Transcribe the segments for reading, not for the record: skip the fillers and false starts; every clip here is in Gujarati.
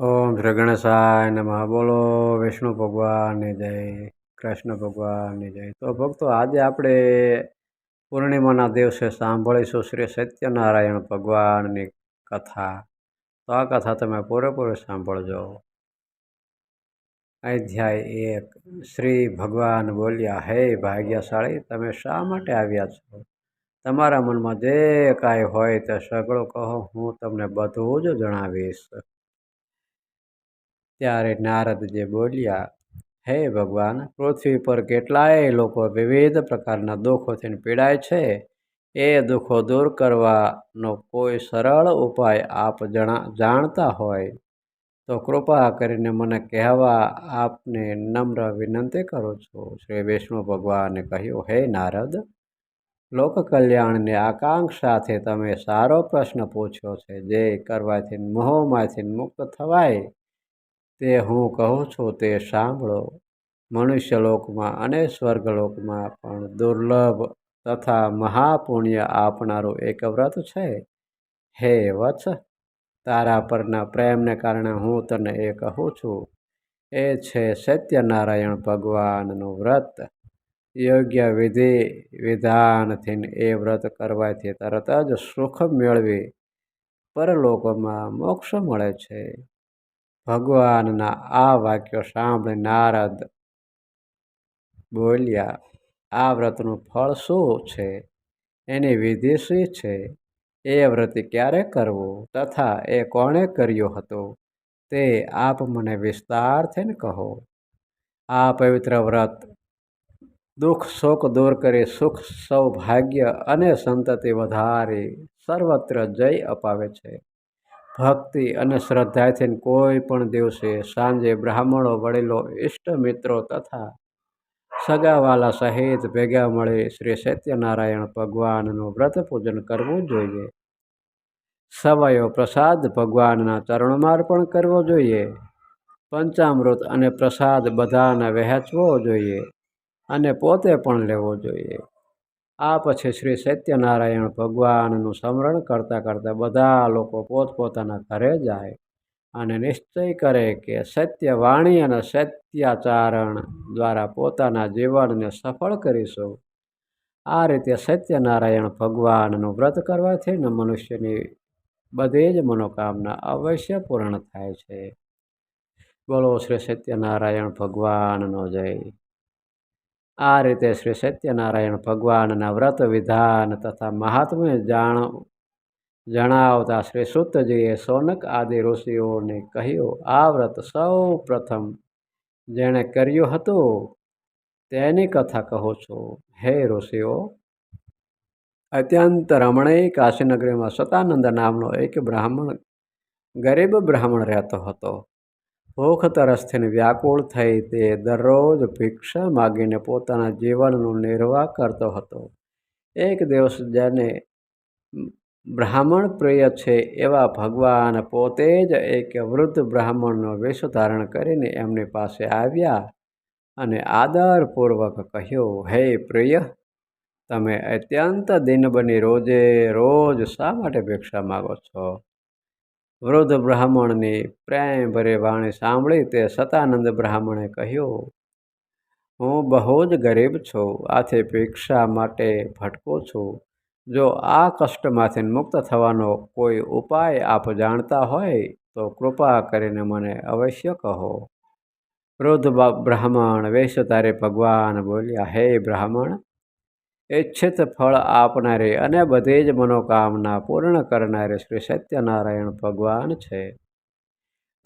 ઓમ શ્રી ગણેશાય નમઃ. બોલો વિષ્ણુ ભગવાનની જય, કૃષ્ણ ભગવાનની જય. તો ભક્તો, આજે આપણે પૂર્ણિમાના દિવસે સાંભળીશું શ્રી સત્યનારાયણ ભગવાનની કથા. તો આ કથા તમે પૂરેપૂરી સાંભળજો. અધ્યાય 1. શ્રી ભગવાન બોલ્યા, હે ભાગ્યશાળી, તમે શા માટે આવ્યા છો? તમારા મનમાં જે કાંઈ હોય તે સગળું કહો, હું તમને બધું જ જણાવીશ. ત્યારે નારદજી બોલ્યા, હે ભગવાન, પૃથ્વી પર કેટલાય લોકો વિવિધ પ્રકારના દુઃખોથી પીડાય છે. એ દુઃખો દૂર કરવાનો કોઈ સરળ ઉપાય આપ જાણતા હોય તો કૃપા કરીને મને કહેવા આપને નમ્ર વિનંતી કરું છું. શ્રી વિષ્ણુ ભગવાને કહ્યું, હે નારદ, લોક કલ્યાણની આકાંક્ષાથી તમે સારો પ્રશ્ન પૂછ્યો છે. જે કરવાથી મોહમાંથી મુક્ત થવાય તે હું કહું છું તે સાંભળો. મનુષ્ય લોકમાં અને સ્વર્ગલોકમાં પણ દુર્લભ તથા મહાપુણ્ય આપનારું એક વ્રત છે. હે વત્સ, તારા પરના પ્રેમને કારણે હું તને એ કહું છું. એ છે સત્યનારાયણ ભગવાનનું વ્રત. યોગ્ય વિધિ વિધાનથી એ વ્રત કરવાથી તરત જ સુખ મેળવી પરલોકમાં મોક્ષ મળે છે. ભગવાનના આ વાક્યો સાંભળી નારદ બોલ્યા, આ વ્રતનું ફળ શું છે? એની વિધિ શી છે? એ વ્રત ક્યારે કરવું તથા એ કોણે કર્યું હતું તે આપ મને વિસ્તારથી કહો. આ પવિત્ર વ્રત દુઃખ શોક દૂર કરી સુખ સૌભાગ્ય અને સંતતિ વધારી સર્વત્ર જય અપાવે છે. ભક્તિ અને શ્રદ્ધાથી કોઈ પણ દિવસે સાંજે બ્રાહ્મણો, વડીલો, ઇષ્ટ મિત્રો તથા સગાવાલા સહિત ભેગા મળી શ્રી સત્યનારાયણ ભગવાનનું વ્રત પૂજન કરવું જોઈએ. સવાયો પ્રસાદ ભગવાનના ચરણોમાં અર્પણ કરવો જોઈએ. પંચામૃત અને પ્રસાદ બધાને વહેંચવો જોઈએ અને પોતે પણ લેવો જોઈએ. આ પછી શ્રી સત્યનારાયણ ભગવાનનું સ્મરણ કરતાં કરતાં બધા લોકો પોતપોતાના ઘરે જાય અને નિશ્ચય કરે કે સત્ય વાણી અને સત્યાચરણ દ્વારા પોતાના જીવનને સફળ કરીશું. આ રીતે સત્યનારાયણ ભગવાનનું વ્રત કરવાથી મનુષ્યની બધી જ મનોકામના અવશ્ય પૂર્ણ થાય છે. બોલો શ્રી સત્યનારાયણ ભગવાનનો જય. આ રીતે શ્રી સત્યનારાયણ ભગવાનના વ્રત વિધાન તથા મહાત્મ્ય જણાવતા શ્રી સૂતજીએ શૌનક આદિ ઋષિઓને કહ્યું, આ વ્રત સૌ પ્રથમ જેણે કર્યું હતું તેની કથા કહું છું. હે ઋષિઓ, અત્યંત રમણીય કાશીનગરીમાં સતાનંદ નામનો એક બ્રાહ્મણ, ગરીબ બ્રાહ્મણ રહેતો હતો. ભૂખ તરસથી વ્યાકુળ થઈ તે દરરોજ ભિક્ષા માગીને પોતાના જીવનનું નિર્વાહ કરતો હતો. એક દિવસ જેને બ્રાહ્મણ પ્રિય છે એવા ભગવાન પોતે જ એક વૃદ્ધ બ્રાહ્મણનો વેશ ધારણ કરીને એમની પાસે આવ્યા અને આદરપૂર્વક કહ્યું, હે પ્રિય, તમે અત્યંત દિન બની રોજે રોજ શા માટે ભિક્ષા માગો છો? વૃદ્ધ બ્રાહ્મણની પ્રેમભરી વાણી સાંભળી તે સતાનંદ બ્રાહ્મણે કહ્યું, હું બહુ જ ગરીબ છું, આથી ભિક્ષા માટે ભટકું છું. જો આ કષ્ટમાંથી મુક્ત થવાનો કોઈ ઉપાય આપ જાણતા હોય તો કૃપા કરીને મને અવશ્ય કહો. વૃદ્ધ બ્રાહ્મણ વેશધારી ભગવાન બોલ્યા, હે બ્રાહ્મણ, ઈચ્છિત ફળ આપનારી અને બધી જ મનોકામના પૂર્ણ કરનારી શ્રી સત્યનારાયણ ભગવાન છે.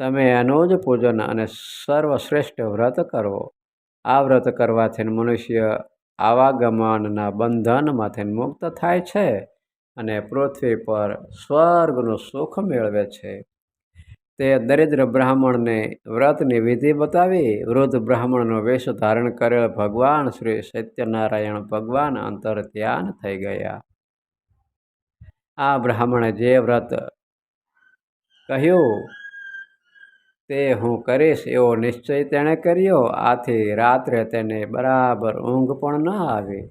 તમે એનું જ પૂજન અને સર્વશ્રેષ્ઠ વ્રત કરો. આ વ્રત કરવાથી મનુષ્ય આવાગમનના બંધનમાંથી મુક્ત થાય છે અને પૃથ્વી પર સ્વર્ગનું સુખ મેળવે છે. તે દરિદ્ર બ્રાહ્મણને વ્રતની વિધિ બતાવી વૃદ્ધ બ્રાહ્મણનો વેશ ધારણ કરેલ ભગવાન શ્રી સત્યનારાયણ ભગવાન અંતર ધ્યાન થઈ ગયા. આ બ્રાહ્મણે જે વ્રત કહ્યું તે હું કરીશ એવો નિશ્ચય તેણે કર્યો. આથી રાત્રે તેને બરાબર ઊંઘ પણ ન આવી.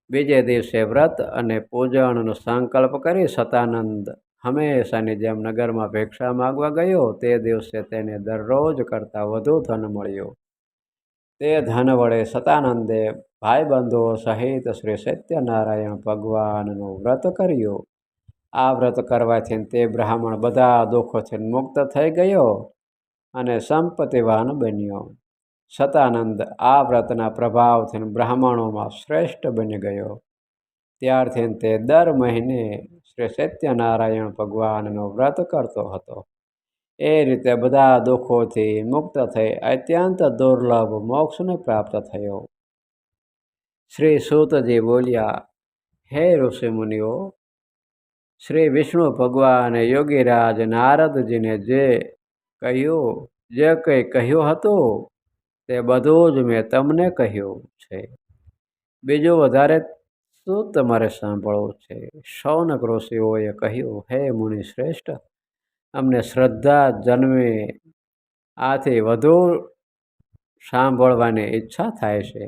બીજે દિવસે વ્રત અને પૂજનનો સંકલ્પ કરી સતાનંદ હંમેશાની જેમ નગરમાં ભિક્ષા માગવા ગયો. તે દિવસે તેને દરરોજ કરતાં વધુ ધન મળ્યું. તે ધન વડે સતાનંદે ભાઈબંધુઓ સહિત શ્રી સત્યનારાયણ ભગવાનનું વ્રત કર્યું. આ વ્રત કરવાથી તે બ્રાહ્મણ બધા દુઃખોથી મુક્ત થઈ ગયો અને સંપત્તિવાન બન્યો. સતાનંદ આ વ્રતના પ્રભાવથી બ્રાહ્મણોમાં શ્રેષ્ઠ બની ગયો. ત્યારથી તે દર મહિને શ્રી સત્યનારાયણ ભગવાનનું વ્રત કરતો હતો. એ રીતે બધા દુઃખોથી મુક્ત થઈ અત્યંત દુર્લભ મોક્ષને પ્રાપ્ત થયો. શ્રી સૂતજી બોલ્યા, હે ઋષિમુનિઓ, શ્રી વિષ્ણુ ભગવાને યોગીરાજ નારદજીને જે કંઈ કહ્યું હતું તે બધું જ મેં તમને કહ્યું છે. બીજું વધારે શું તમારે સાંભળવું છે? શૌનક ઋષિઓએ કહ્યું, હે મુનિ શ્રેષ્ઠ, અમને શ્રદ્ધા જન્મે આથી વધુ સાંભળવાની ઈચ્છા થાય છે.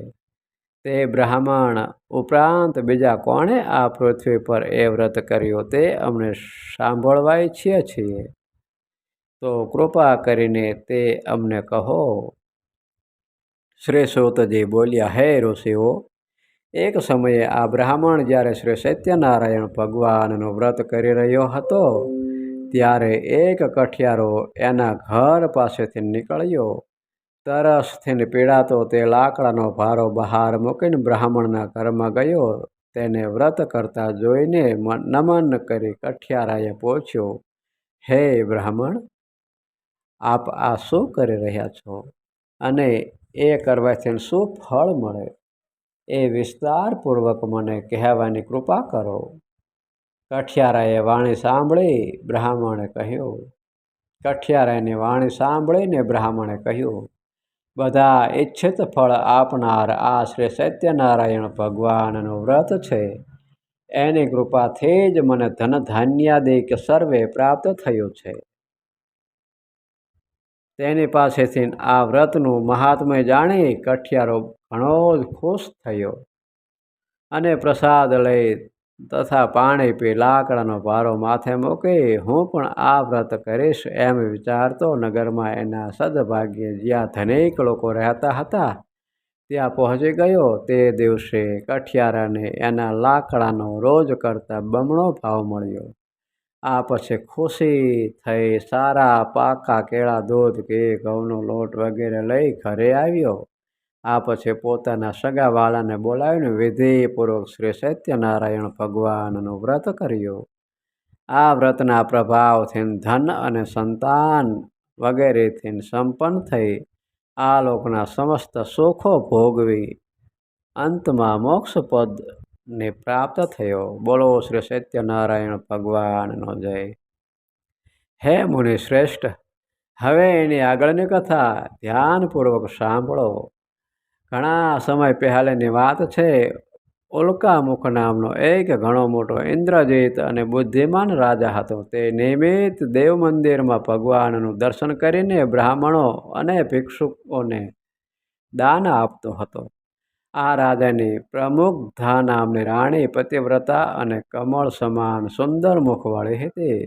તે બ્રાહ્મણ ઉપરાંત બીજા કોણે આ પૃથ્વી પર એ વ્રત કર્યું તે અમને સાંભળવા ઈચ્છીએ છીએ. તો કૃપા કરીને તે અમને કહો. શ્રી સૂતજી બોલ્યા, હે ઋષિઓ, એક સમયે આ બ્રાહ્મણ જ્યારે શ્રી સત્યનારાયણ ભગવાનનું વ્રત કરી રહ્યો હતો ત્યારે એક કઠિયારો એના ઘર પાસેથી નીકળ્યો. તરસથી પીડાતો તે લાકડાનો ભારો બહાર મૂકીને બ્રાહ્મણના ઘરમાં ગયો. તેને વ્રત કરતા જોઈને નમન કરી કઠિયારાએ પૂછ્યું, હે બ્રાહ્મણ, આપ આ શું કરી રહ્યા છો અને એ કરવાથી શું ફળ મળે એ વિસ્તારપૂર્વક મને કહેવાની કૃપા કરો. કઠિયારાએ વાણી સાંભળી બ્રાહ્મણે કહ્યું. કઠિયારાની વાણી સાંભળીને બ્રાહ્મણે કહ્યું, બધા ઈચ્છિત ફળ આપનાર આ શ્રી સત્યનારાયણ ભગવાનનું વ્રત છે. એની કૃપાથી જ મને ધન ધાન્યાદિક સર્વે પ્રાપ્ત થયું છે. તેની પાસેથી આ વ્રતનું મહાત્મ્ય જાણી કઠિયારો ઘણો જ ખુશ થયો અને પ્રસાદ લઈ તથા પાણી પી લાકડાનો ભારો માથે મૂકી હું પણ આ વ્રત કરીશ એમ વિચારતો નગરમાં એના સદભાગ્યે જ્યાં ધનિક લોકો રહેતા હતા ત્યાં પહોંચી ગયો. તે દિવસે કઠિયારાને એના લાકડાનો રોજ કરતાં બમણો ભાવ મળ્યો. આ પછી ખુશી થઈ સારા પાકા કેળા, દૂધ, ઘી, ઘઉંનો લોટ વગેરે લઈ ઘરે આવ્યો. આ પછી પોતાના સગાવાળાને બોલાવીને વિધિપૂર્વક શ્રી સત્યનારાયણ ભગવાનનું વ્રત કર્યું. આ વ્રતના પ્રભાવથી ધન અને સંતાન વગેરેથી સંપન્ન થઈ આ લોકના સમસ્ત સુખો ભોગવી અંતમાં મોક્ષપદને પ્રાપ્ત થયો. બોલો શ્રી સત્યનારાયણ ભગવાનનો જય. હે મુનિ શ્રેષ્ઠ, હવે એની આગળની કથા ધ્યાનપૂર્વક સાંભળો. ઘણા સમય પહેલાંની વાત છે. ઉલ્કામુખ નામનો એક ઘણો મોટો ઇન્દ્રજીત અને બુદ્ધિમાન રાજા હતો. તે નિયમિત દેવ મંદિરમાં ભગવાનનું દર્શન કરીને બ્રાહ્મણો અને ભિક્ષુકોને દાન આપતો હતો. આ રાજાની પ્રમુગ્ધા નામની રાણી પતિવ્રતા અને કમળ સમાન સુંદર મુખવાળી હતી.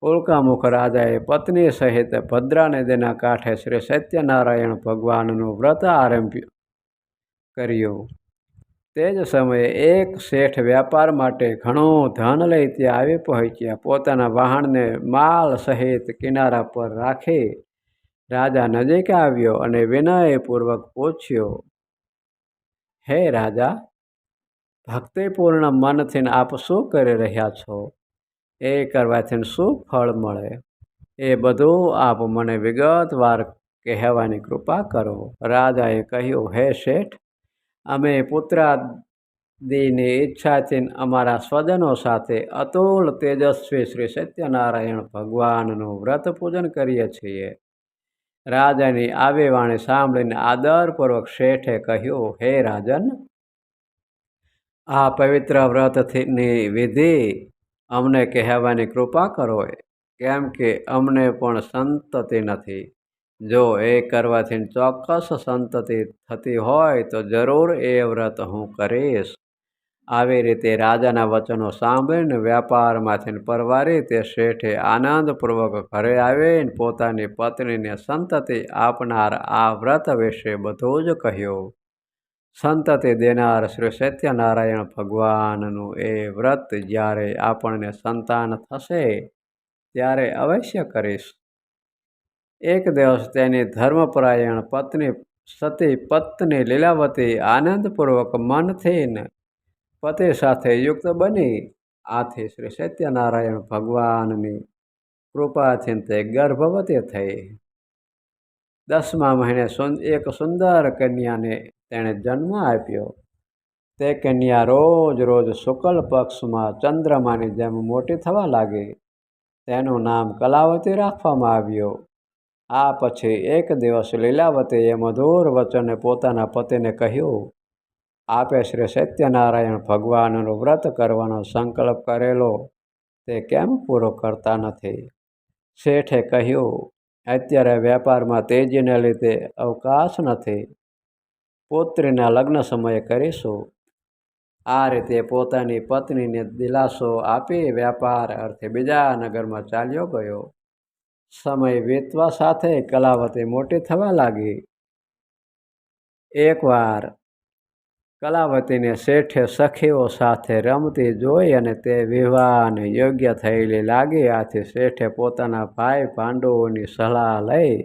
ઉલ્કામુખ રાજાએ પત્ની સહિત ભદ્રા નદીના કાંઠે શ્રી સત્યનારાયણ ભગવાનનું વ્રત આરંભ કર્યું. તે જ સમયે એક શેઠ વ્યાપાર માટે ઘણું ધન લઈ ત્યાં આવી પહોંચ્યા. પોતાના વાહનને માલ સહિત કિનારા પર રાખી રાજા નજીક આવ્યો અને વિનયપૂર્વક પૂછ્યો, હે રાજા, ભક્તિપૂર્ણ મનથી આપ શું કરી રહ્યા છો? એ કરવાથી શું ફળ મળે એ બધું આપ મને વિગતવાર કહેવાની કૃપા કરો. રાજાએ કહ્યું, હે શેઠ, અમે પુત્રાદિની ઈચ્છાથી અમારા સ્વજનો સાથે અતુલ તેજસ્વી શ્રી સત્યનારાયણ ભગવાનનું વ્રત પૂજન કરીએ છીએ. રાજાની આવી વાણી સાંભળીને આદરપૂર્વક શેઠે કહ્યું, હે રાજન, આ પવિત્ર વ્રતની વિધિ અમને કહેવાની કૃપા કરો, કેમ કે અમને પણ સંતતિ નથી. જો એ કરવાથી ચોક્કસ સંતતિ થતી હોય તો જરૂર એ વ્રત હું કરીશ. આવી રીતે રાજાના વચનો સાંભળીને વ્યાપારમાંથી પરવારી તે શેઠે આનંદપૂર્વક ઘરે આવીને પોતાની પત્નીને સંતતિ આપનાર આ વ્રત વિશે બધું જ કહ્યું. સંતતિ દેનાર શ્રી સત્યનારાયણ ભગવાનનું એ વ્રત જ્યારે આપણને સંતાન થશે ત્યારે અવશ્ય કરીશ. એક દિવસ તેની ધર્મપરાયણ પત્ની સતી પત્ની લીલાવતી આનંદપૂર્વક મનથી પતિ સાથે યુક્ત બની. આથી શ્રી સત્યનારાયણ ભગવાનની કૃપાથી તે ગર્ભવતી થઈ. 10મા મહિને એક સુંદર કન્યાને તેણે જન્મ આપ્યો. તે કન્યા રોજ રોજ શુક્લ પક્ષમાં ચંદ્રમાની જેમ મોટી થવા લાગી. તેનું નામ કલાવતી રાખવામાં આવ્યું. આ પછી એક દિવસ લીલાવતીએ મધુર વચને પોતાના પતિને કહ્યું, આપે શ્રી સત્યનારાયણ ભગવાનનું વ્રત કરવાનો સંકલ્પ કરેલો તે કેમ પૂરો કરતા નથી? શેઠે કહ્યું, અત્યારે વેપારમાં તેજીને લીધે અવકાશ નથી. પુત્રીના લગ્ન સમયે કરીશું. આ રીતે પોતાની પત્નીને દિલાસો આપી વ્યાપાર અર્થે બીજા નગરમાં ચાલ્યો ગયો. સમય વીતવા સાથે કલાવતી મોટી થવા લાગી. એકવાર કલાવતીને શેઠે સખીઓ સાથે રમતી જોઈ અને તે વિવાહને યોગ્ય થયેલી લાગી. આથી શેઠે પોતાના ભાઈ પાંડવોની સલાહ લઈ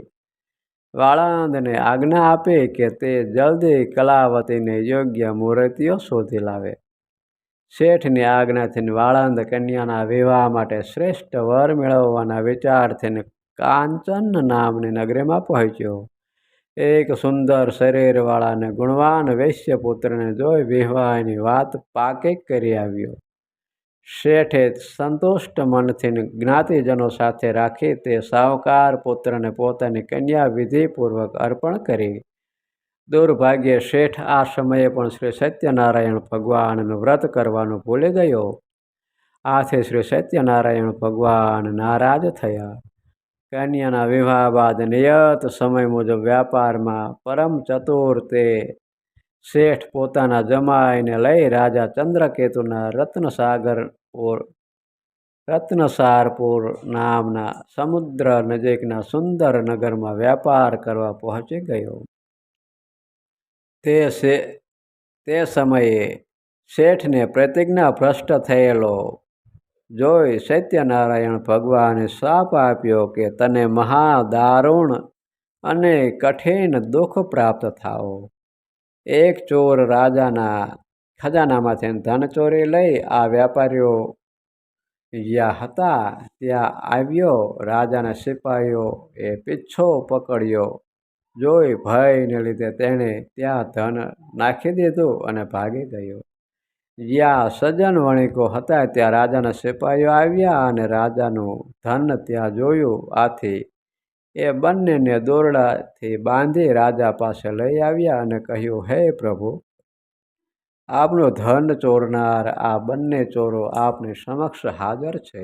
વાળંદને આજ્ઞા આપી કે તે જલ્દી કલાવતીને યોગ્ય મૂર્તિઓ શોધી લાવે. શેઠની આજ્ઞાથી વાળંદ કન્યાના વિવાહ માટે શ્રેષ્ઠ વર મેળવવાના વિચારથી કાંચન નામની નગરીમાં પહોંચ્યો. એક સુંદર શરીરવાળા અને ગુણવાન વૈશ્યપુત્રને જોઈ વિવાહની વાત પાકી કરી આવ્યો. શેઠે સંતુષ્ટ મનથી જ્ઞાતિજનો સાથે રાખી તે સાવકાર પુત્રને પોતાની કન્યા વિધિપૂર્વક અર્પણ કરી. દુર્ભાગ્યે શેઠ આ સમયે પણ શ્રી સત્યનારાયણ ભગવાનનું વ્રત કરવાનું ભૂલી ગયો. આથી શ્રી સત્યનારાયણ ભગવાન નારાજ થયા. કન્યાના વિવાહ બાદ નિયત સમય મુજબ વ્યાપારમાં પરમ ચતુર તે શેઠ પોતાના જમાઈને લઈ રાજા ચંદ્રકેતુના રત્નસારપુર નામના સમુદ્ર નજીકના સુંદર નગરમાં વ્યાપાર કરવા પહોંચી ગયો. તે સમયે શેઠને પ્રતિજ્ઞા ભ્રષ્ટ થયેલો જોઈ સત્યનારાયણ ભગવાને શાપ આપ્યો કે તને મહાદારુણ અને કઠિન દુઃખ પ્રાપ્ત થાઓ. એક ચોર રાજાના ખજાનામાંથી ધન ચોરી લઈ આ વ્યાપારીઓ જ્યાં હતા ત્યાં આવ્યો. રાજાના સિપાહીઓએ પીછો પકડ્યો જોઈ ભયને લીધે તેણે ત્યાં ધન નાખી દીધું અને ભાગી ગયો. જ્યાં સજ્જન વણિકો હતા ત્યાં રાજાના સિપાહીઓ આવ્યા અને રાજાનું ધન ત્યાં જોયું. આથી એ બંનેને દોરડાથી બાંધી રાજા પાસે લઈ આવ્યા અને કહ્યું, હે પ્રભુ, આપનું ધન ચોરનાર આ બંને ચોરો આપની સમક્ષ હાજર છે.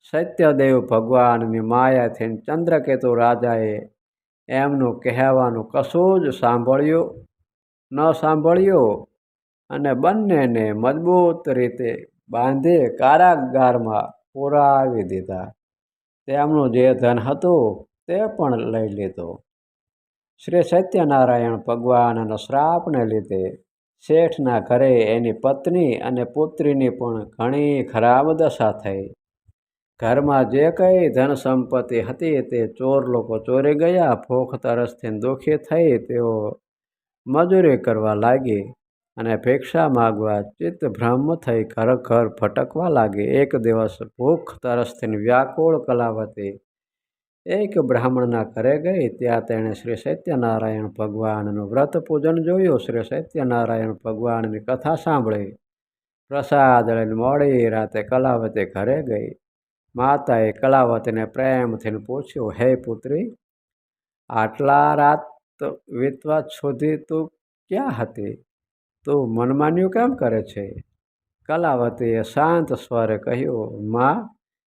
સત્યદેવ ભગવાનની માયાથી ચંદ્રકેતુ રાજાએ એમનું કહેવાનું કશું જ સાંભળ્યું અને બંનેને મજબૂત રીતે બાંધી કારાગારમાં પુરાવી દીધા. તેમનું જે ધન હતું તે પણ લઈ લીધું. શ્રી સત્યનારાયણ ભગવાનના શ્રાપને લીધે શેઠના ઘરે એની પત્ની અને પુત્રીની પણ ઘણી ખરાબ દશા થઈ. ઘરમાં જે કંઈ ધન સંપત્તિ હતી તે ચોર લોકો ચોરી ગયા. ભૂખ તરસથી દુઃખી થઈ તેઓ મજૂરી કરવા લાગી અને ભિક્ષા માગવા ચિત્તભ્રમ થઈ ઘર ઘર ભટકવા લાગી. એક દિવસ ભૂખ તરસથી વ્યાકુળ કલાવતી એક બ્રાહ્મણના ઘરે ગઈ. ત્યાં તેણે શ્રી સત્યનારાયણ ભગવાનનું વ્રત પૂજન જોયું. શ્રી સત્યનારાયણ ભગવાનની કથા સાંભળી. પ્રસાદ લઈને મોડી રાતે કલાવતી ઘરે ગઈ. માતાએ કલાવતીને પ્રેમથી પૂછ્યું, હે પુત્રી, આટલા રાત વીતવા સુધી તું ક્યાં હતી? તું મનમાન્યું કેમ કરે છે? કલાવતીએ શાંત સ્વરે કહ્યું, માં,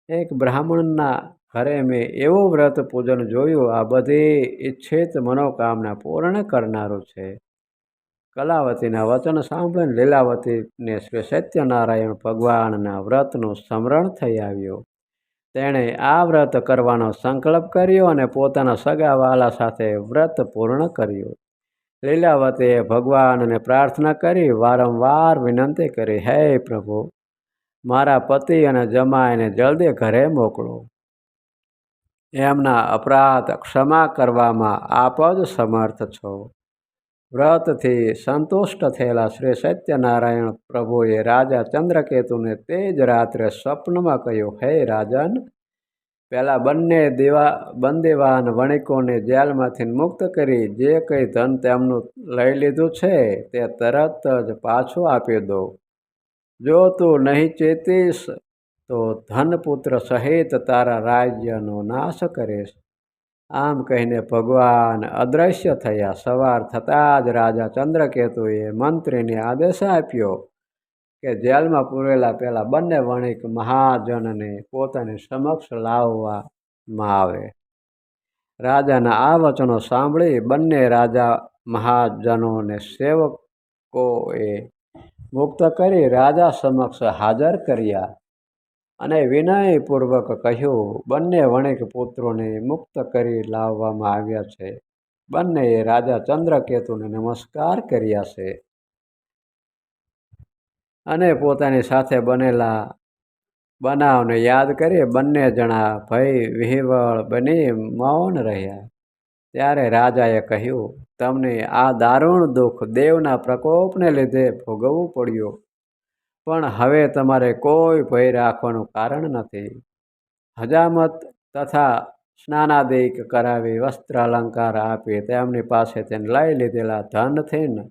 એક બ્રાહ્મણના ઘરે મેં એવું વ્રત પૂજન જોયું. આ બધી ઈચ્છિત મનોકામના પૂર્ણ કરનારું છે. કલાવતીના વચન સાંભળીને લીલાવતીને શ્રી સત્યનારાયણ ભગવાનના વ્રતનું સ્મરણ થઈ આવ્યું. તેણે આ વ્રત કરવાનો સંકલ્પ કર્યો અને પોતાના સગાવાલા સાથે વ્રત પૂર્ણ કર્યું. લીલાવતીએ ભગવાનને પ્રાર્થના કરી વારંવાર વિનંતી કરી, હે પ્રભુ, મારા પતિ અને જમાઈને જલ્દી ઘરે મોકલો. એમના અપરાધ ક્ષમા કરવામાં આપ જ સમર્થ છો. વ્રતથી સંતુષ્ટ થયેલા શ્રી સત્યનારાયણ પ્રભુએ રાજા ચંદ્રકેતુને તે જ રાત્રે સ્વપ્નમાં કહ્યું, હે રાજન, પેલા બંને બંદીવાન વણિકોને જેલમાંથી મુક્ત કરી જે કંઈ ધન તેમનું લઈ લીધું છે તે તરત જ પાછું આપી દો. જો તું નહીં ચેતીશ તો ધનપુત્ર સહિત તારા રાજ્યનો નાશ કરીશ. આમ કહીને ભગવાન અદૃશ્ય થયા. સવાર થતાં જ રાજા ચંદ્રકેતુએ મંત્રીને આદેશ આપ્યો કે જેલમાં પૂરેલા પેલા બંને વણિક મહાજનને પોતાની સમક્ષ લાવવામાં આવે. રાજાના આ વચનો સાંભળી બંને રાજા મહાજનોને સેવકોએ મુક્ત કરી રાજા સમક્ષ હાજર કર્યા અને વિનયપૂર્વક કહ્યું, બંને વણિક પુત્રોને મુક્ત કરી લાવવામાં આવ્યા છે. બંનેએ રાજા ચંદ્રકેતુને નમસ્કાર કર્યા છે અને પોતાની સાથે બનેલા બનાવને યાદ કરી બંને જણા ભય વિહવળ બની મૌન રહ્યા. ત્યારે રાજાએ કહ્યું, તમને આ દારૂણ દુઃખ દેવના પ્રકોપને લીધે ભોગવવું પડ્યું, પણ હવે તમારે કોઈ ભય રાખવાનું કારણ નથી. હજામત તથા સ્નાનાદિક કરાવી વસ્ત્ર અલંકાર આપી તેમની પાસેથી લઈ લીધેલા ધનથી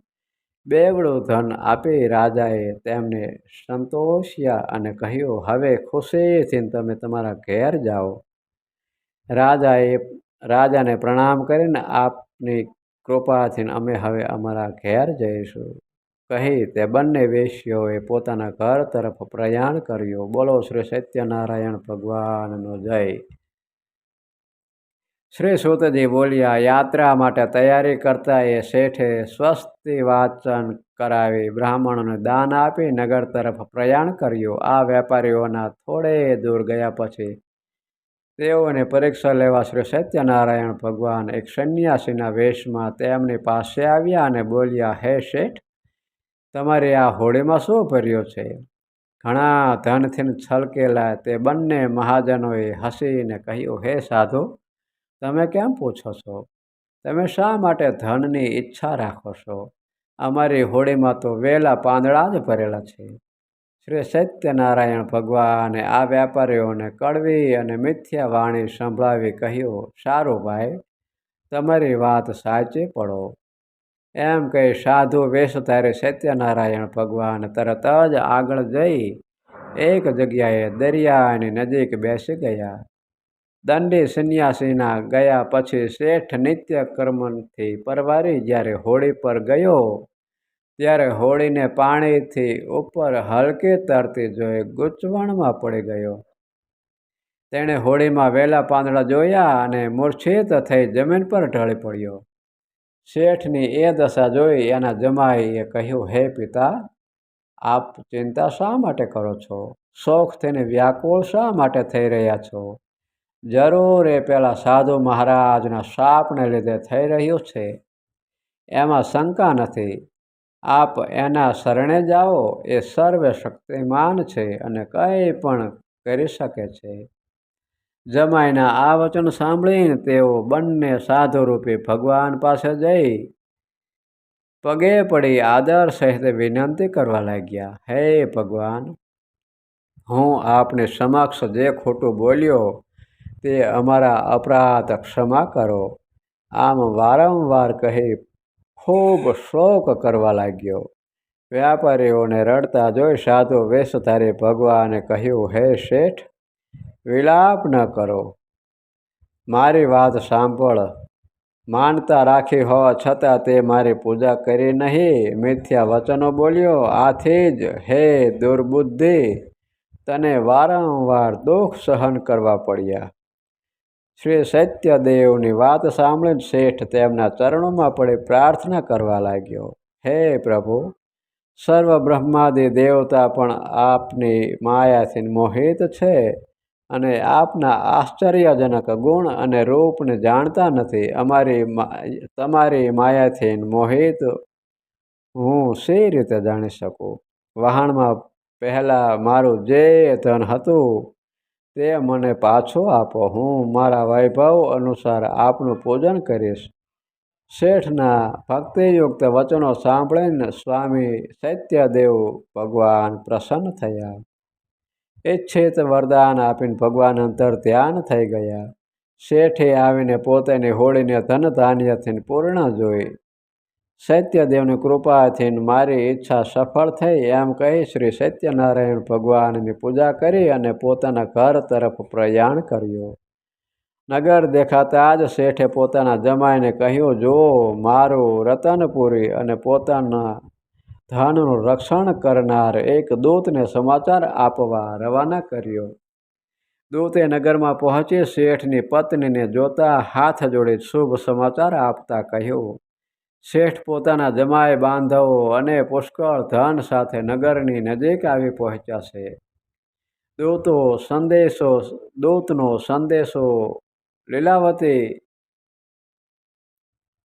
બેવડું ધન આપી રાજાએ તેમને સંતોષ્યા અને કહ્યું, હવે ખુશીથી તમે તમારા ઘેર જાઓ. રાજાને પ્રણામ કરીને આપની કૃપાથી અમે હવે અમારા ઘેર જઈશું કહી તે બંને વેશ્યોએ પોતાના ઘર તરફ પ્રયાણ કર્યું. બોલો શ્રી સત્યનારાયણ ભગવાનનો જય. શ્રી સૂતજી બોલ્યા, યાત્રા માટે તૈયારી કરતા એ શેઠે સ્વસ્તિ વાચન કરાવી બ્રાહ્મણોને દાન આપી નગર તરફ પ્રયાણ કર્યું. આ વેપારીઓના થોડે દૂર ગયા પછી તેઓને પરીક્ષા લેવા શ્રી સત્યનારાયણ ભગવાન એક સંન્યાસીના વેશમાં તેમની પાસે આવ્યા અને બોલ્યા, હે શેઠ, તમારી આ હોડીમાં શું ભર્યું છે? ઘણા ધનથી છલકેલા તે બંને મહાજનોએ હસીને કહ્યું, હે સાધુ, તમે કેમ પૂછો છો? તમે શા માટે ધનની ઈચ્છા રાખો છો? અમારી હોડીમાં તો વેલા પાંદડા જ ભરેલા છે. શ્રી સત્યનારાયણ ભગવાને આ વેપારીઓને કડવી અને મિથ્યા વાણી સંભળાવી કહ્યું, સારું ભાઈ, તમારી વાત સાચી પડો. એમ કહી સાધુ વેશધારી સત્યનારાયણ ભગવાન તરત જ આગળ જઈ એક જગ્યાએ દરિયાની નજીક બેસી ગયા. દંડી સંન્યાસીના ગયા પછી શેઠ નિત્ય કર્મથી પરવારી જ્યારે હોડી પર ગયો ત્યારે હોડીને પાણીથી ઉપર હલકી તરતી જોઈ ગૂંચવણમાં પડી ગયો. તેણે હોડીમાં વેલા પાંદડા જોયા અને મૂર્છિત થઈ જમીન પર ઢળી પડ્યો. શેઠની એ દશા જોઈ એના જમાઈએ કહ્યું, હે પિતા, આપ ચિંતા શા માટે કરો છો? શોખથી વ્યાકુળ શા માટે થઈ રહ્યા છો? જરૂર એ પેલા સાધુ મહારાજના શાપને લીધે થઈ રહ્યું છે, એમાં શંકા નથી. આપ એના શરણે જાઓ. એ સર્વે શક્તિમાન છે અને કંઈ પણ કરી શકે છે. જમાઈના આ વચન સાંભળીને તેઓ બંને સાધુરૂપી ભગવાન પાસે જઈ પગે પડી આદર સહિત વિનંતી કરવા લાગ્યા, હે ભગવાન, હું આપની સમક્ષ જે ખોટું બોલ્યો તે અમારા અપરાધ ક્ષમા કરો. આમ વારંવાર કહી ખૂબ શોક કરવા લાગ્યો. વ્યાપારીઓને રડતા જોઈ સાધુ વેશધારી ભગવાને કહ્યું, હે શેઠ, વિલાપ ન કરો. મારી વાત સાંભળ. માનતા રાખી હોવા છતાં તે મારી પૂજા કરી નહીં, મિથ્યા વચનો બોલ્યો. આથી જ હે દુર્બુદ્ધિ, તને વારંવાર દુઃખ સહન કરવા પડ્યા. શ્રી સત્યદેવની વાત સાંભળીને શેઠ તેમના ચરણોમાં પડી પ્રાર્થના કરવા લાગ્યો, હે પ્રભુ, સર્વ બ્રહ્માદિ દેવતા પણ આપની માયાથી મોહિત છે અને આપના આશ્ચર્યજનક ગુણ અને રૂપને જાણતા નથી. તમારી માયાથી મોહિત હું શી રીતે જાણી શકું? વહાણમાં પહેલાં મારું જે ધન હતું તે મને પાછું આપો. હું મારા વૈભવ અનુસાર આપનું પૂજન કરીશ. શેઠના ભક્તિયુક્ત વચનો સાંભળીને સ્વામી સત્યદેવ ભગવાન પ્રસન્ન થયા. ઈચ્છિત વરદાન આપીને ભગવાન અંતર ધ્યાન થઈ ગયા. શેઠે આવીને પોતાની હોળીને ધન ધાન્યથી પૂર્ણ જોઈ. સત્યદેવની કૃપાથી મારી ઈચ્છા સફળ થઈ એમ કહી શ્રી સત્યનારાયણ ભગવાનની પૂજા કરી અને પોતાના ઘર તરફ પ્રયાણ કર્યું. નગર દેખાતા જ શેઠે પોતાના જમાઈને કહ્યું, જો મારું રતનપુરી અને પોતાના ધનનું રક્ષણ કરનાર એક દૂતને સમાચાર આપવા રવાના કર્યો. દૂતે નગરમાં પહોંચી શેઠની પત્નીને જોતા હાથ જોડી શુભ સમાચાર આપતા કહ્યું, શેઠ પોતાના જમાઈ બાંધવો અને પુષ્કળ ધન સાથે નગરની નજીક આવી પહોંચ્યા છે.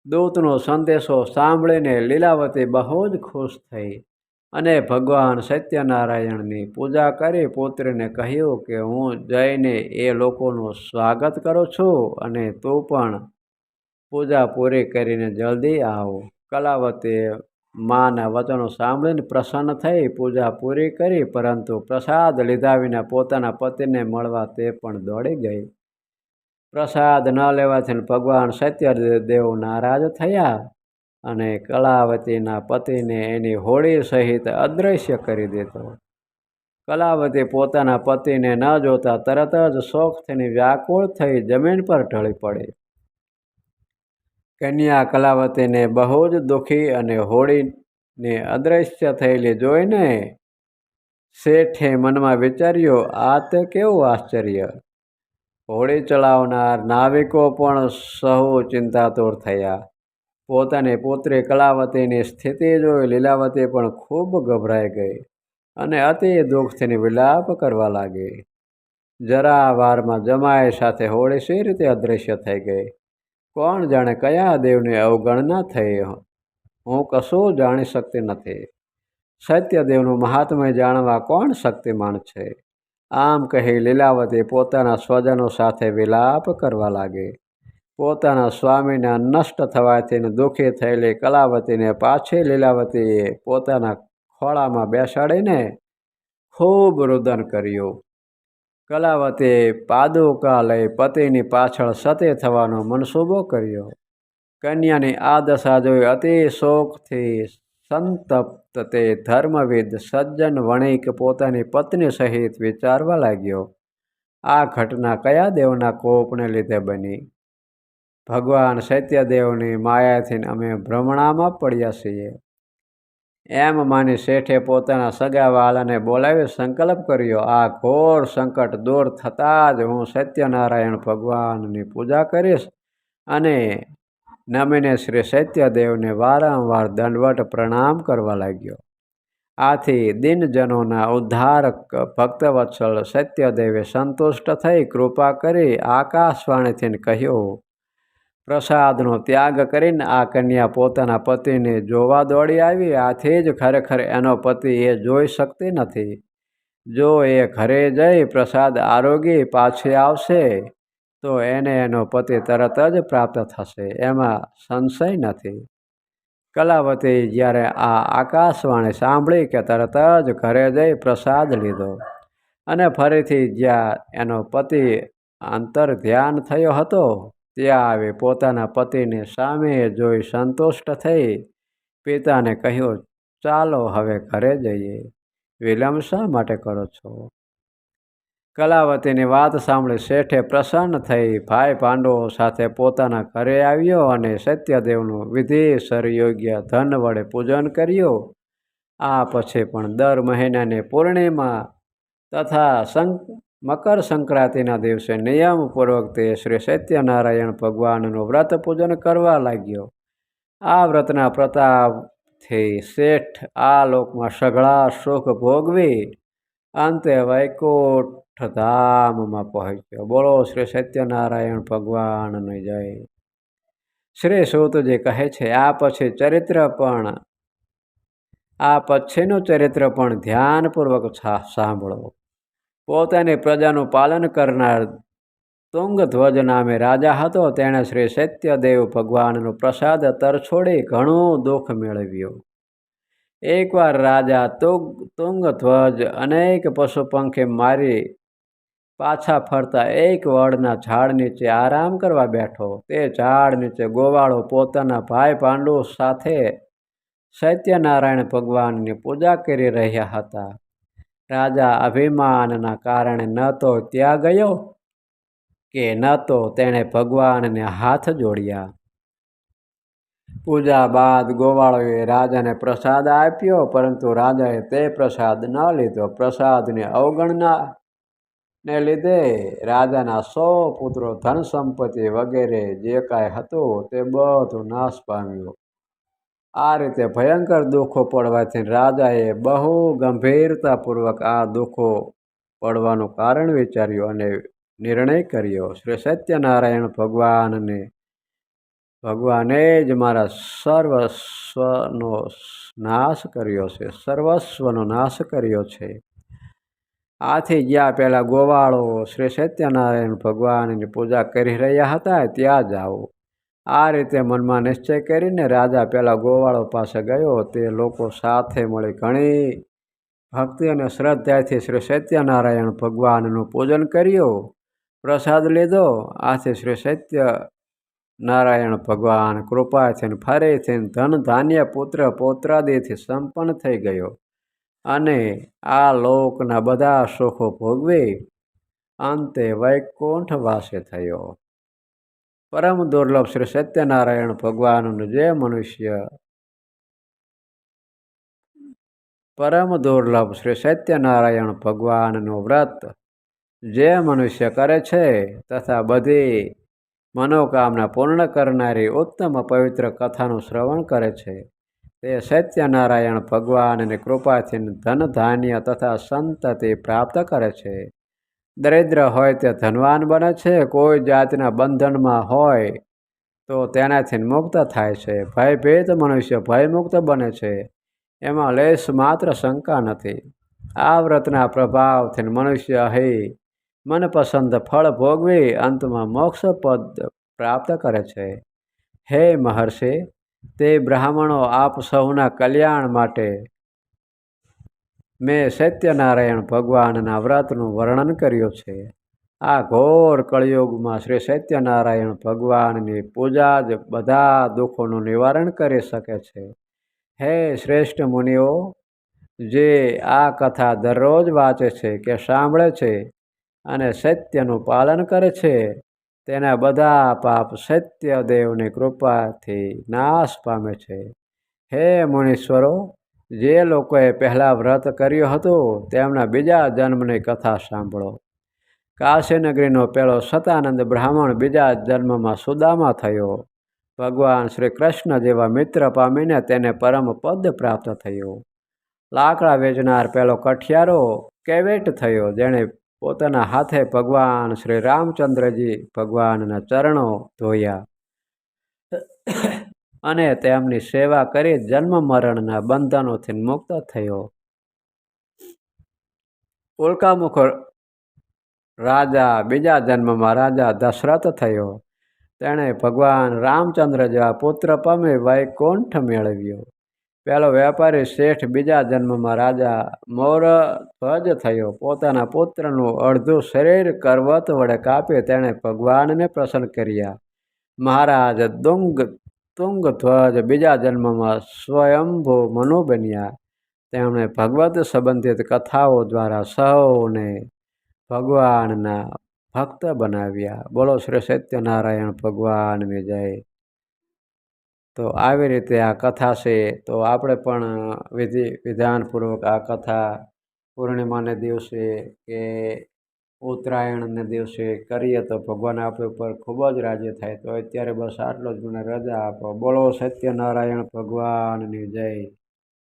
દૂતનો સંદેશો સાંભળીને લીલાવતી બહુ જ ખુશ થઈ અને ભગવાન સત્યનારાયણની પૂજા કરી પુત્રીને કહ્યું કે હું જઈને એ લોકોનું સ્વાગત કરું છું અને તું પણ પૂજા પૂરી કરીને જલ્દી આવ. કલાવતીએ માના વચનો સાંભળીને પ્રસન્ન થઈ પૂજા પૂરી કરી, પરંતુ પ્રસાદ લીધા વિના પોતાના પતિને મળવા તે પણ દોડી ગઈ. પ્રસાદ ન લેવાથી ભગવાન સત્યદેવ નારાજ થયા અને કલાવતીના પતિને એની હોળી સહિત અદૃશ્ય કરી દીધો. કલાવતી પોતાના પતિને ન જોતા તરત જ શોકથી વ્યાકુળ થઈ જમીન પર ઢળી પડી. કન્યા કલાવતીને બહુ જ દુઃખી અને હોળીને અદૃશ્ય થયેલી જોઈને શેઠે મનમાં વિચાર્યું, આ તે કેવું આશ્ચર્ય! હોળી ચલાવનાર નાવિકો પણ સહુ ચિંતાતુર થયા. પોતાની પુત્રી કલાવતીની સ્થિતિ જોઈ લીલાવતી પણ ખૂબ ગભરાઈ ગઈ અને અતિ દુઃખથી વિલાપ કરવા લાગી. જરા વારમાં જમાઈ સાથે હોળી શી રીતે અદૃશ્ય થઈ ગઈ? કોણ જાણે કયા દેવની અવગણના થઈ? હું કશું જાણી શકતી નથી. સત્યદેવનું મહાત્મ્ય જાણવા કોણ શક્તિમાન છે? આમ કહી લીલાવતી પોતાના સ્વજનો સાથે વિલાપ કરવા લાગી. પોતાના સ્વામીના નષ્ટ થવાથી દુઃખી થયેલી કલાવતીને પાછી લીલાવતીએ પોતાના ખોળામાં બેસાડીને ખૂબ રુદન કર્યું. કલાવતીએ પાદુકા લઈ પતિની પાછળ સતી થવાનો મનસૂબો કર્યો. કન્યાની આ દશા જોઈ અતિ શોકથી સંતપ્ત તે ધર્મવિદ સજ્જન વણિક પોતાની પત્ની સહિત વિચારવા લાગ્યો, આ ઘટના કયા દેવના કોપને લીધે બની? ભગવાન સત્યદેવની માયાથી અમે ભ્રમણામાં પડ્યા છીએ. એમ માની શેઠે પોતાના સગા વાલાને બોલાવી સંકલ્પ કર્યો, આ ઘોર સંકટ દૂર થતાં જ હું સત્યનારાયણ ભગવાનની પૂજા કરીશ અને નમીને શ્રી સત્યદેવને વારંવાર દંડવટ પ્રણામ કરવા લાગ્યો. આથી દિનજનોના ઉદ્ધારક ભક્તવત્સલ સત્યદેવે સંતુષ્ટ થઈ કૃપા કરી આકાશવાણીથી કહ્યું, પ્રસાદનો ત્યાગ કરીને આ કન્યા પોતાના પતિને જોવા દોડી આવી. આથી જ ખરેખર એનો પતિ એ જોઈ શકતી નથી. જો એ ઘરે જઈ પ્રસાદ આરોગી પાછી આવશે તો એને એનો પતિ તરત જ પ્રાપ્ત થશે, એમાં સંશય નથી. કલાવતી જ્યારે આ આકાશવાણી સાંભળી કે તરત જ ઘરે જઈ પ્રસાદ લીધો અને ફરીથી જ્યાં એનો પતિ અંતર ધ્યાન થયો હતો ત્યાં આવી પોતાના પતિને સામે જોઈ સંતુષ્ટ થઈ પિતાને કહ્યું, ચાલો હવે ઘરે જઈએ, વિલંબ શા માટે કરો છો? કલાવતીની વાત સાંભળી શેઠે પ્રસન્ન થઈ ભાઈ પાંડવો સાથે પોતાના ઘરે આવ્યો અને સત્યદેવનું વિધિસર યોગ્ય ધન વડે પૂજન કર્યું. આ પછી પણ દર મહિનાની પૂર્ણિમા તથા મકર સંક્રાંતિના દિવસે નિયમપૂર્વક તે શ્રી સત્યનારાયણ ભગવાનનું વ્રત પૂજન કરવા લાગ્યો. આ વ્રતના શેઠ આ લોકમાં સઘળા સુખ ભોગવી અંતે વૈકુંઠ ધામમાં પહોંચ્યો. બોલો શ્રી સત્યનારાયણ ભગવાનની જય. શ્રી સૂતજી કહે છે, આ પછીનું ચરિત્ર પણ ધ્યાનપૂર્વક સાંભળો. પોતાની પ્રજાનું પાલન કરનાર તુંગધ્વજ નામે રાજા હતો. તેણે શ્રી સત્યદેવ ભગવાનનો પ્રસાદ તરછોડી ઘણું દુઃખ મેળવ્યું. એકવાર રાજા તુંગધ્વજ અનેક પશુ પંખી મારી પાછા ફરતા એક વડના ઝાડ નીચે આરામ કરવા બેઠો. તે ઝાડ નીચે ગોવાળો પોતાના ભાઈ પાંડુ સાથે સત્યનારાયણ ભગવાનની પૂજા કરી રહ્યા હતા. રાજા અભિમાનના કારણે ન તો ત્યાં ગયો કે ન તો તેણે ભગવાનને હાથ જોડ્યા. પૂજા બાદ ગોવાળોએ રાજાને પ્રસાદ આપ્યો, પરંતુ રાજાએ તે પ્રસાદ ન લીધો. પ્રસાદની અવગણનાને લીધે રાજાના 100 પુત્રો, ધન સંપત્તિ વગેરે જે કાંઈ હતું તે બધું નાશ પામ્યું. આ રીતે ભયંકર દુઃખો પડવાથી રાજાએ બહુ ગંભીરતાપૂર્વક આ દુઃખો પડવાનું કારણ વિચાર્યું અને નિર્ણય કર્યો, શ્રી સત્યનારાયણ ભગવાને જ મારા સર્વસ્વનો નાશ કર્યો છે. આથી જ્યાં પહેલાં ગોવાળો શ્રી સત્યનારાયણ ભગવાનની પૂજા કરી રહ્યા હતા ત્યાં જાઓ. આ રીતે મનમાં નિશ્ચય કરીને રાજા પહેલાં ગોવાળો પાસે ગયો. તે લોકો સાથે મળી ઘણી ભક્તિ અને શ્રદ્ધાથી શ્રી સત્યનારાયણ ભગવાનનું પૂજન કર્યું, પ્રસાદ લીધો. આથી શ્રી સત્યનારાયણ ભગવાન કૃપાથી ફરીથી ધન ધાન્ય પુત્ર પૌત્રાદિથી સંપન્ન થઈ ગયો અને આ લોકના બધા સુખો ભોગવી અંતે વૈકુંઠવાસી થયો. પરમ દુર્લભ શ્રી સત્યનારાયણ ભગવાનનું વ્રત જે મનુષ્ય કરે છે તથા બધી મનોકામના પૂર્ણ કરનારી ઉત્તમ પવિત્ર કથાનું શ્રવણ કરે છે, તે સત્યનારાયણ ભગવાનની કૃપાથી ધન ધાન્ય તથા સંતતિ પ્રાપ્ત કરે છે. દરિદ્ર હોય તે ધનવાન બને છે. કોઈ જાતના બંધનમાં હોય તો તેનાથી મુક્ત થાય છે. ભયભીત મનુષ્ય ભયમુક્ત બને છે. એમાં લેશ માત્ર શંકા નથી. આ વ્રતના પ્રભાવથી મનુષ્ય અહીં મનપસંદ ફળ ભોગવી અંતમાં મોક્ષ પદ પ્રાપ્ત કરે છે. હે મહર્ષિ, તે બ્રાહ્મણો, આપ સૌના કલ્યાણ માટે મેં સત્યનારાયણ ભગવાનના વ્રતનું વર્ણન કર્યું છે. આ ઘોર કળિયુગમાં શ્રી સત્યનારાયણ ભગવાનની પૂજા જ બધા દુઃખોનું નિવારણ કરી શકે છે. હે શ્રેષ્ઠ મુનિઓ, જે આ કથા દરરોજ વાંચે છે કે સાંભળે છે અને સત્યનું પાલન કરે છે, તેના બધા પાપ સત્યદેવની કૃપાથી નાશ પામે છે. હે મુનીશ્વરો, જે લોકોએ પહેલાં વ્રત કર્યું હતું તેમના બીજા જન્મની કથા સાંભળો. કાશીનગરીનો પેલો સતાનંદ બ્રાહ્મણ બીજા જન્મમાં સુદામા થયો. ભગવાન શ્રી કૃષ્ણ જેવા મિત્ર પામીને તેને પરમ પદ પ્રાપ્ત થયું. લાકડા વેચનાર પેલો કઠિયારો કેવેટ થયો, જેણે પોતાના હાથે ભગવાન શ્રી રામચંદ્રજી ભગવાનના ચરણો ધોયા અને તેમની સેવા કરી જન્મ મરણના બંધનોથી મુક્ત થયો. ઉલ્કામુખ રાજા બીજા જન્મમાં રાજા દશરથ થયો. તેણે ભગવાન રામચંદ્ર જેવા પુત્ર પામી વૈકુંઠ મેળવ્યો. પેલો વેપારી શેઠ બીજા જન્મમાં રાજા મોરધ્વજ થયો. પોતાના પુત્રનું અડધું શરીર કરવત વડે કાપી તેણે ભગવાનને પ્રસન્ન કર્યા. મહારાજ તુંગધ્વજ બીજા જન્મમાં સ્વયંભૂ મનુ બન્યા. તેમણે ભગવત સંબંધિત કથાઓ દ્વારા સૌને ભગવાનના ભક્ત બનાવ્યા. બોલો શ્રી સત્યનારાયણ ભગવાનની જય. તો આવી રીતે આ કથા છે. તો આપણે પણ વિધાનપૂર્વક આ કથા પૂર્ણિમાને દિવસે કે ઉત્તરાયણને દિવસે કરીએ તો ભગવાન આપણી ઉપર ખૂબ જ રાજી થાય. તો અત્યારે બસ આટલો જ, મને રજા આપો. બોલો સત્યનારાયણ ભગવાનની જય.